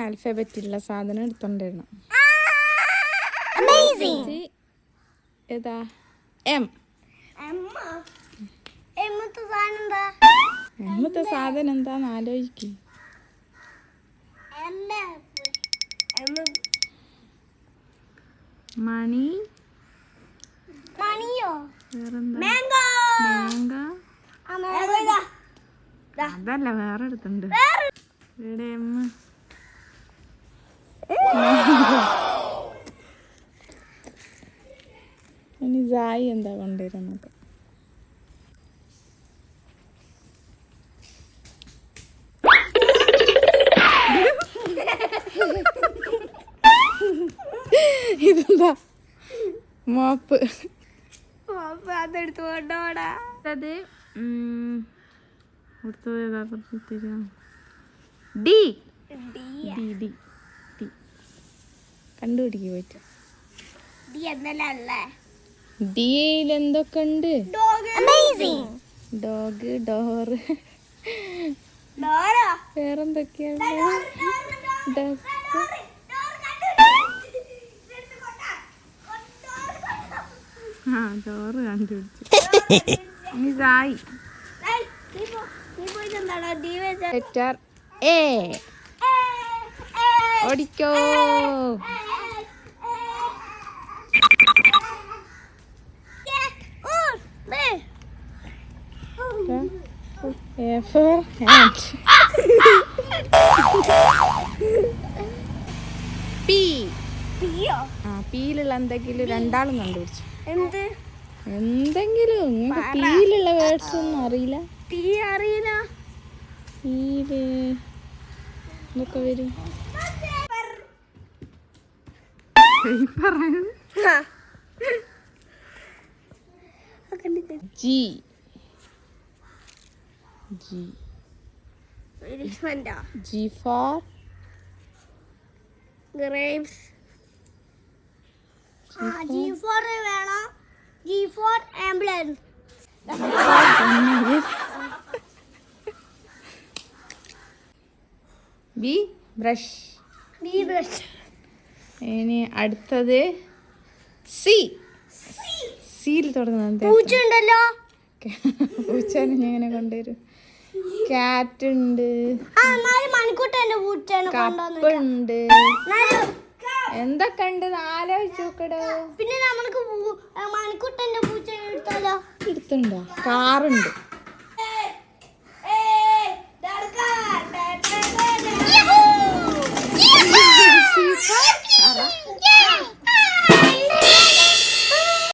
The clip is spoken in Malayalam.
ആൽഫബറ്റിലുള്ള സാധനം എടുത്തോണ്ടിരുന്നു. ഏതാ? എം. എമ്മത്തെ സാധനം എന്താന്ന് ആലോചിക്കും. മണി. വേറെന്താ? മാംഗോ. അതല്ല, വേറെ എടുത്തുണ്ട്. ഇവിടെ എം. ഇനി ജായി എന്താ കൊണ്ടുവരുന്നത്? ഇതെന്താ? മോപ്പ്. അതെടുത്ത് കൊണ്ടോടാ. അത് ഡി. കണ്ടുപിടിക്ക് പോയിട്ട്. ഡിയിൽ എന്തൊക്കെ ഉണ്ട്? ഡോഗ്, ഡോറ്, വേറെന്തൊക്കെയാണ്? ആ, ഡോറ് കണ്ടുപിടിച്ചു. ഇനി സായി. Letter A. ഓടിക്കോ. A for ant. P. പീലുള്ള എന്തെങ്കിലും രണ്ടാളും കണ്ടുപിടിച്ചു. എന്തെങ്കിലും പീലുള്ള വേർഡ്സ് ഒന്നും അറിയില്ല. പീല് എന്തൊക്കെ വരും? G. G for grapes. G for വേണോ? G for ambulance. B brush. B brush. ഇനി അടുത്തത് സി. സിയിൽ തുടങ്ങുന്നത് പൂച്ച ഉണ്ടല്ലോ. പൂച്ചനെ എങ്ങനെ കൊണ്ടുവരും? കാറ്റ് ഉണ്ട്, കപ്പുണ്ട്, എന്തൊക്കെ ഉണ്ട് ആലോചിച്ച് നോക്കടോ. പിന്നെ നമുക്ക് മണിക്കുട്ടന്റെ പൂച്ച എടുത്താലോ? എടുത്തുണ്ടോ? കാറുണ്ട്.